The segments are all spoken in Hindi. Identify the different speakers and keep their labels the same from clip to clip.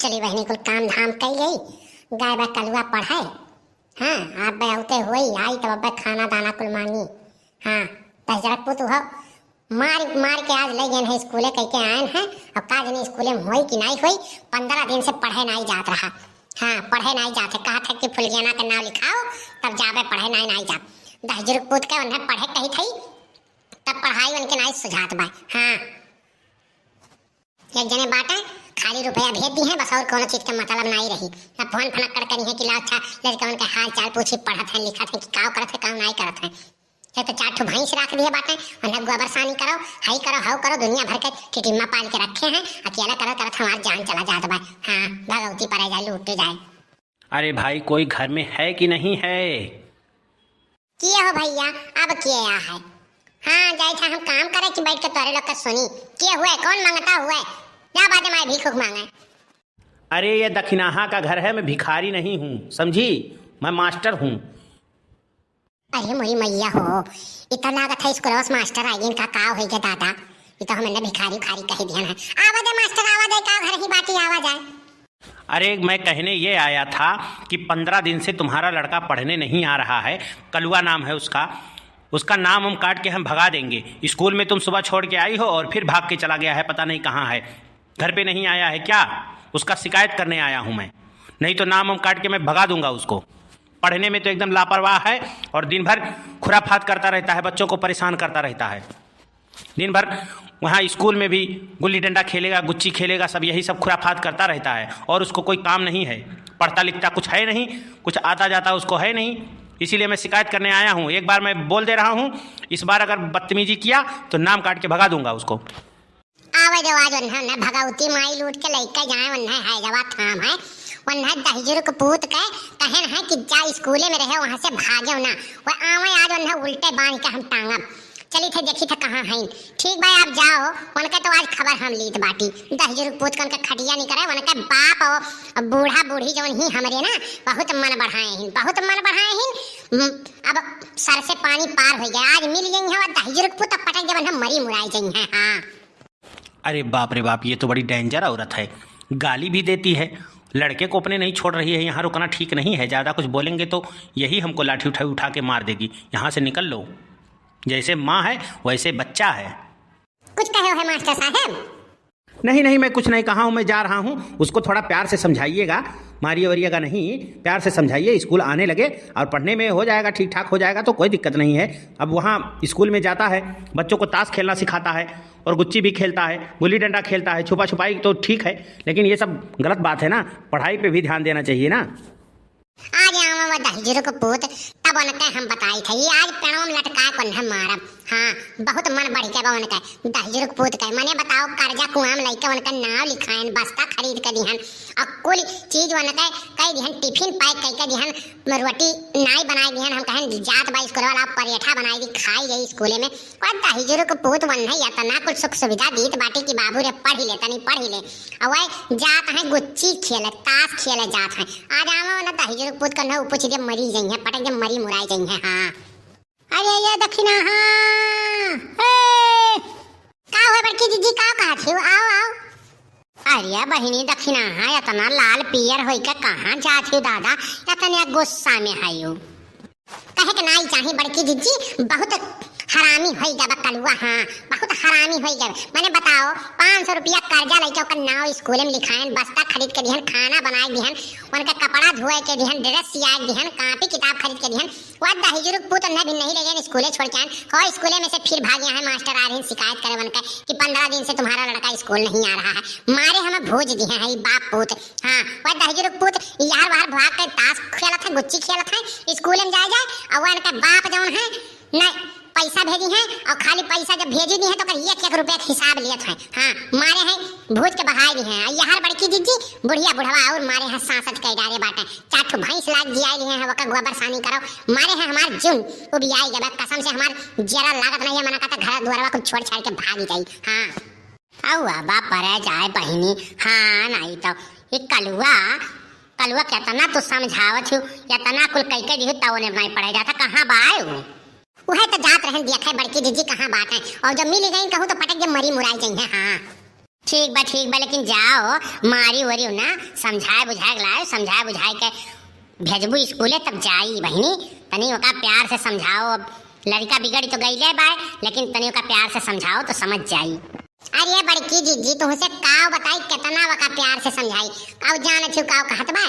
Speaker 1: चली बहनी कुल काम धाम कई गई, गाय बा कलुआ पढ़े। हाँ आप बहुते हुई आई तब अब खाना दाना कुल मांगी। हाँ तहजरा पुत हो मार मार के आज ले गए हैं स्कूले कह के आए हैं। अब का जनी स्कूले में हुई कि नहीं हुई, 15 दिन से पढ़े नहीं जात रहा। हाँ पढ़े नहीं जाते, कहा था कि फुलगियाना का नाम लिखाओ तब जावे पढ़े नहीं जात। दहजर पुत के उन्हें पढ़े कही थी तब पढ़ाई उनके नहीं सुझात बा। हाँ एक जने बाटे खाली रुपया भेज दी है बस, और कोनो चीज के मतलब नहीं रही। अब फोन फनक कर करी है कि ला अच्छा लड़का उनका हाल चाल पूछी, पढ़त है लिखत है कि काव करत है काव नहीं करत है। ये तो 4 ठो भैंस रख दिए बाटे, उन्हें गोबर सानी करो, हाई करो हाउ करो, दुनिया भर के टिटिम्मा पाल के रखे हैं। अकेला करत करत हमार जान चला जात बा। हाँ भगवती पड़े जाए लूट जाए।
Speaker 2: अरे भाई कोई घर में है कि नहीं है?
Speaker 1: किए हो भैया अब किए है? हाँ जाए था हम काम करे कि बैठ के तोरे लोग का सुनी। किए हुए कौन मांगता हुए जा बात मैं भीख मांगे।
Speaker 2: अरे ये दक्षिणाहा का घर है, मैं भिखारी नहीं हूँ समझी, मैं मास्टर हूँ।
Speaker 1: अरे मोरी मैया हो, इतना लागत है स्कूल में मास्टर आई इनका काव है दादा। ये तो हमने भिखारी खारी कही दिया है। आवाज है मास्टर आवाज है, का घर ही बाटी आवाज है।
Speaker 2: अरे मैं कहने ये आया था कि 15 दिन से तुम्हारा लड़का पढ़ने नहीं आ रहा है, कलुआ नाम है उसका नाम हम काट के हम भगा देंगे। स्कूल में तुम सुबह छोड़ के आई हो और फिर भाग के चला गया है, पता नहीं कहाँ है, घर पे नहीं आया है क्या? उसका शिकायत करने आया हूँ मैं, नहीं तो नाम हम काट के मैं भगा दूंगा उसको। पढ़ने में तो एकदम लापरवाह है और दिन भर खुराफात करता रहता है, बच्चों को परेशान करता रहता है। दिन भर वहाँ स्कूल में भी गुल्ली डंडा खेलेगा, गुच्ची खेलेगा, सब यही सब खुराफात करता रहता है और उसको कोई काम नहीं है, पढ़ता लिखता कुछ है नहीं, कुछ आता जाता उसको है नहीं, इसीलिए मैं शिकायत करने आया हूँ। एक बार मैं बोल दे रहा हूँ, इस बार अगर बदतमीजी किया तो नाम काट के भगा दूंगा उसको।
Speaker 1: आवाज आवाज उन्हें भगवती माई लूट के लेके जाए उन्हें है जवा थाम है उन्हें दहजर को पूत के कहन है कि जा स्कूले में रहे वहाँ से भागे ना, वो आवे आज उन्हें उल्टे बांध के हम टांगब। चली थे देखी थे कहाँ है। ठीक भाई आप जाओ, उनका तो आज खबर हम लीत बाटी। दहजर पूत के उनका खटिया नहीं करे, उनका बाप और बूढ़ा बूढ़ी जो ही हमारे ना बहुत मन बढ़ाए हैं। अब सर से पानी पार हो गया, आज मिल गई है दहजर पूत पटक जब हम मरी मुराई गई है। हाँ
Speaker 2: अरे बाप रे बाप, ये तो बड़ी डेंजर औरत है, गाली भी देती है, लड़के को अपने नहीं छोड़ रही है। यहाँ रुकना ठीक नहीं है, ज़्यादा कुछ बोलेंगे तो यही हमको लाठी उठा के मार देगी। यहाँ से निकल लो, जैसे माँ है वैसे बच्चा है।
Speaker 1: कुछ कहे हो है मास्टर साहब?
Speaker 2: नहीं मैं कुछ नहीं कहा हूँ, मैं जा रहा हूँ। उसको थोड़ा प्यार से समझाइएगा, मारिए वरिएगा नहीं, प्यार से समझाइए। स्कूल आने लगे और पढ़ने में हो जाएगा, ठीक ठाक हो जाएगा तो कोई दिक्कत नहीं है। अब वहाँ स्कूल में जाता है, बच्चों को ताश खेलना सिखाता है और गुच्ची भी खेलता है, गुल्ली डंडा खेलता है, छुपा छुपाई तो ठीक है, लेकिन ये सब गलत बात है ना, पढ़ाई पे भी ध्यान देना चाहिए ना।
Speaker 1: आज आवा दहजर को पूत तब उनके हम बताई थे, आज पेड़ों में लटका को हम मारब। हाँ बहुत मन बढ़ गया उनका दहजर को पूत के। मैंने बताओ कर्जा कुआं में लेके उनका नाम लिखाएन, बस्ता खरीद के दिहन और कुल चीज उनके कई दिहन, टिफिन पैक कई के दिहन, रोटी नाई बनाई दिहन। हम कहन जात बा स्कूल वाला परेठा बनाई दी खाई गई स्कूले में। और दहजर को पूत वन है इतना कुछ सुख सुविधा दीत बाटी की बाबू रे पढ़ ही ले तनी पढ़ ही ले। और जात है गुच्ची खेले ताश खेले जात है। आज आवा ना दहजर पूत करना ऊपर दे मरी गई है, पटक जब मरी मुराई गई है। हाँ अरे ये दक्षिणा हाँ का है बड़की दीदी का कहा थी? आओ आओ। अरे बहिनी दक्षिणा हाँ इतना लाल पियर होई के कहाँ जाती हो दादा, इतने गुस्सा में है कहे के नहीं चाही बड़की दीदी, बहुत हरामी होई गया कलुआ। हाँ बहुत हरामी होई गया। मैंने बताओ 500 रुपया कर्जा लेके ओकर नाव स्कूल में लिखाएन, बस्ता खरीद के दिहन, खाना बनाए दिहन, उनका कपड़ा धोए के दिहन, ड्रेस सियाए दिहन, कॉपी किताब खरीद के दिहन। वो दहजर पुत ने भी नहीं ले गए स्कूले छोड़ के आए और स्कूले में से फिर भाग गया है। मास्टर आ रहे हैं शिकायत करे उनका कि 15 दिन से तुम्हारा लड़का स्कूल नहीं आ रहा है। मारे हमें भूज दिए हैं बाप पुत। हाँ वो दहजर पुत यार बाहर भाग कर ताश खेलत है, गुच्ची खेलत है, स्कूल में जाए और वो उनका बाप जौन है नहीं पैसा भेजी है और खाली पैसा जब भेजी दी है तो कर 1-1 रुपया का हिसाब लियत है। हाँ मारे हैं भूज के बहाई दी है। यार बड़की दीदी बुढ़िया बुढ़वा और मारे हैं सांसद के डारे बाटे 4 ठो भैंस लाग जिया लिए हैं, वका गोबर सानी करो मारे हैं हमार जुन वो भी आई गए कसम से हमार जरा लागत नहीं है। मना कहता घर द्वारा को छोड़ छाड़ के भाग जाई। हाँ औ बाप परे जाए बहिनी। हाँ नहीं तो ये कलुआ कितना तो समझावत हूँ, इतना कुल कई के दी तब नहीं पड़े जाता। कहाँ बाए हो वह तो जात रहन दिया बड़की दीदी कहाँ बात है और जब मिल गई कहूँ तो पटक जब मरी मुराई गई है। हाँ ठीक बा लेकिन जाओ मारी वरी ना समझाए बुझाए लाओ, समझाए बुझाए के भेजबू स्कूले तब जाई बहनी। तनी ओका प्यार से समझाओ। अब लड़का बिगड़ी तो गई बाय, लेकिन तनी ओका प्यार से समझाओ तो समझ जाई। अरे बड़की जीजी तुमसे काव बताई कितना वका प्यार से समझाई। काव जान छु काव कहत बा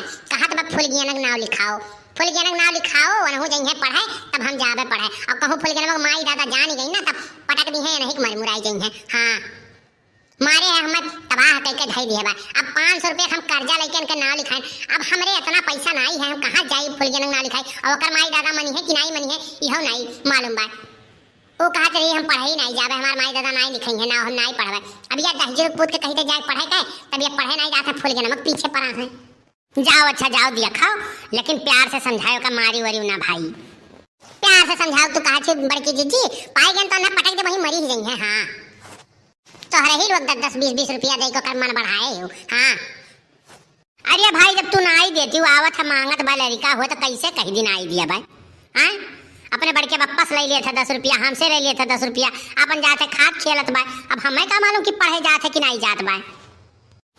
Speaker 1: फुलगियनक नाव लिखाओ, फुलगियनक नाव लिखाओ वनहु जइहे पढ़े तब हम जाबे पढ़े। और कहूं फुलगियनक माई दादा जान गई ना तब पटक दी है नहीं मरमुराई जइहे। हाँ मारे है हमें तबाह करके धई दिए बा। अब 500 रुपया हम कर्जा लेके इनके नाव लिखाएं। अब हमरे इतना पैसा नहीं है, हम कहाँ जाई फुलगियनक नाव लिखाई। और ओकर माई दादा मनी है कि नहीं मनी है इहो नहीं मालूम बा। वो कहा चली हम पढ़े ही नहीं जाबे, हमार माई दादा नहीं लिखेंगे ना, हम नहीं पढ़बे। अब ये दहजी पूत के कहीं तो जाए पढ़े के तब ये पढ़े नहीं जाता फुलगियनक पीछे पड़ा है। जाओ अच्छा जाओ दिया खाओ, लेकिन प्यार से समझाओ का मारी वरी ना भाई। प्यार से समझाओ तू कहा छे बड़की जीजी पाई गन तो ना पटक दे वही मरी ही गई है। हाँ तो हरे ही लोग 10-20 रुपया दे को कर मन बढ़ाए हो। हाँ अरे भाई जब तू ना आई देती हो आवत है मांगत बा लड़का हो तो कैसे कहीं दिन आई दिया भाई। हाँ अपने बड़के वापस ले लिए थे 10 रुपया, हमसे ले लिए थे 10 रुपया, अपन जाते खाद खेलत बा। अब हमें का मालूम कि पढ़े जाते कि नहीं जात बा।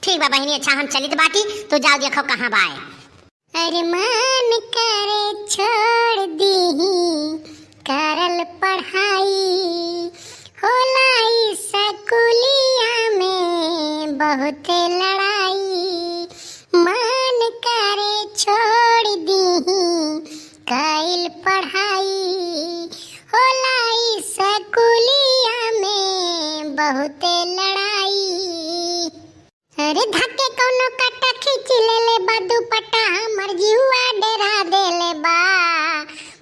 Speaker 1: ठीक बा बहनी अच्छा हम चलित बाटी तो जाओ देखो कहाँ बाए। अरे मन करे छोड़ दी करल पढ़ाई, होलाई स्कूलिया में बहुत लड़ाई। मन करे छोड़ दी कैल पढ़ाई, होलाई स्कूलिया में बहुत लड़ाई। अरे धक्के कोनो कट्टा खींच ले बा दुपट्टा हमर जीवा डेरा देले बा।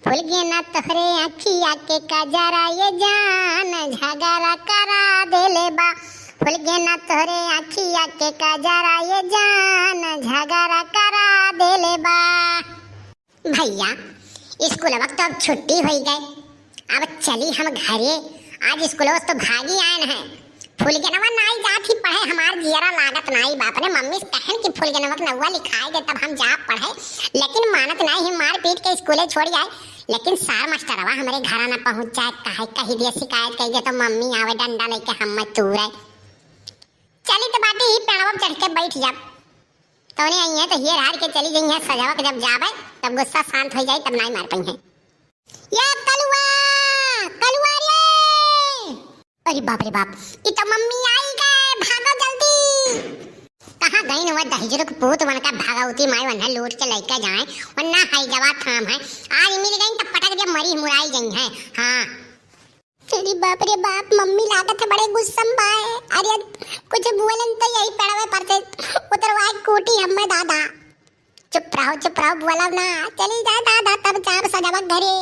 Speaker 1: फुलगियना तोहरे अखिया के कजरा ये जान झगड़ा करा देले बा। फुलगियना तोहरे अखिया के कजरा ये जान झगड़ा करा देले बा। भैया स्कूल वक्त तो अब छुट्टी हो गई, अब चली हम घरे। आज स्कूल तो भागी आए हैं। फुलगियनवा नहीं जाती पढ़े हमार जियरा लागत नहीं। बाप ने मम्मी से कहन कि फुलगियनवा नौवा लिखाए दे तब हम जा पढ़े, लेकिन मानत नहीं है, मार पीट के स्कूले छोड़ जाए। लेकिन सार मास्टरवा हमारे घर ना पहुंच जाए कहे कही दिए शिकायत कही दे तो मम्मी आवे डंडा लेके हम मत तूरे। चली तो बाटी ही पेड़वा चढ़ के बैठ जा तो नहीं आई है तो ये हार के चली गई है। सजावा के जब जावे तब गुस्सा शांत हो जाए तब नहीं मार पाई है। ये कलुआ कलुआ रे! अरे बाप रे बाप ये तो मम्मी आई गए, भागो जल्दी। कहाँ गई न वो दहजरुक पूत वन का भागवती माई वन है लूट के लेके जाए वरना हाई जवा थाम है। आज मिल गई तो पटक दे मरी मुराई गई है। हाँ तेरी बाप रे बाप मम्मी लागत है बड़े गुस्सम बाए। अरे कुछ बोलन तो यही पड़वे परते उतरवाए कोटी हमें दादा। चुप रहो बोला ना। चली जा दादा तब चाप सजावक घरे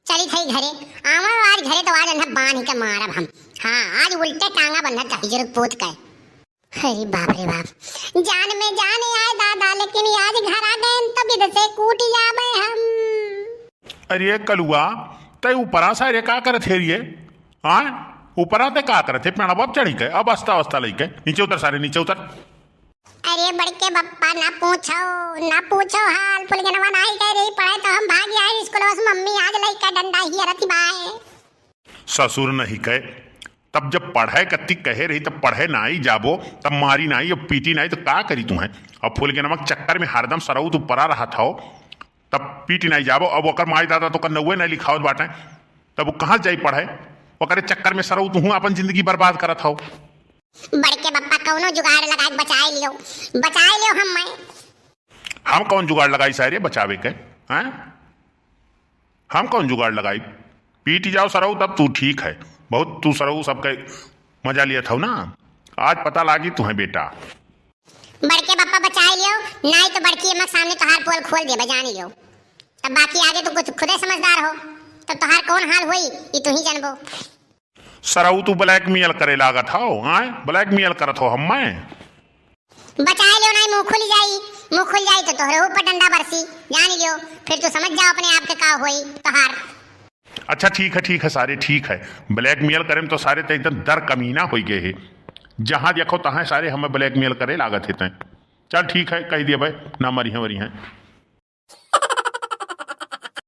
Speaker 1: चली थई घरे। आवा आज घरे तो आज अन्हा बांध के मारब हम। हाँ आज उल्टे टांगा बंधा दहजरुक पूत के। अरे बाप रे बाप जान में जाने आए दादा, लेकिन आज घर आ गए तो बिद से कूट जाबे हम।
Speaker 3: अरे कलुआ तय ऊपरा सा रे का करत है रे? हाँ ऊपरा ते का करत है? पेड़ा बाप चढ़ी के अब अवस्था लेके नीचे उतर, सारे नीचे उतर।
Speaker 1: अरे बड़के बप्पा ना पूछो हाल। फुलगियनवा नहीं कह रही पढ़े तो हम भाग आए स्कूल से। मम्मी आज लेके डंडा ही रती बाए।
Speaker 3: ससुर नहीं कहे तब जब पढ़े कत्ती कहे रही तब पढ़े नहीं जाबो तब मारी नहीं अब पीटी नहीं तो का करी तुम्हें। अब फुलगियनवा चक्कर में हरदम सरऊ तू परा रहा था तब पीटी नहीं जाबो। अब ओकर माई दादा तो कन्नौवे नहीं लिखावत बाटे तब वो कहाँ जाई पढ़े? ओकरे चक्कर में सरऊ तू अपन जिंदगी बर्बाद करत हो।
Speaker 1: बड़के बप्पा कौनो जुगाड़ लगा बचाए लियो
Speaker 3: हम कौन जुगाड़ लगाई सारे बचावे के? हैं हम कौन जुगाड़ लगाई? पीटी जाओ सरऊ तब तू ठीक है। बहुत तू सरऊ सबके मजा लिया था ना, आज पता लागी तुम्हें बेटा।
Speaker 1: बड़के बप्पा बचाए लियो नहीं तो बड़की अम्मा सामने तोहार पोल खोल दे जान लियो। तब बाकी आगे तो कुछ खुदे समझदार हो तब तोहार कौन हाल होई ये तू ही जानबो।
Speaker 3: सरऊ तू ब्लैकमेल करे लागत हो? हाँ ब्लैकमेल करत हो हम मैं?
Speaker 1: बचाए लियो नहीं मुंह खुल जाई तो तोहरे ऊपर डंडा बरसी जान लियो। फिर तू समझ जाओ अपने आप के का होई तोहार।
Speaker 3: अच्छा ठीक है सारे ठीक है। ब्लैकमेल करें तो सारे एकदम दर कमीना हो गए है। जहाँ देखो तहाँ सारे हमें ब्लैकमेल करे लागत है। चल ठीक है कह दिया भाई ना मरी हैं।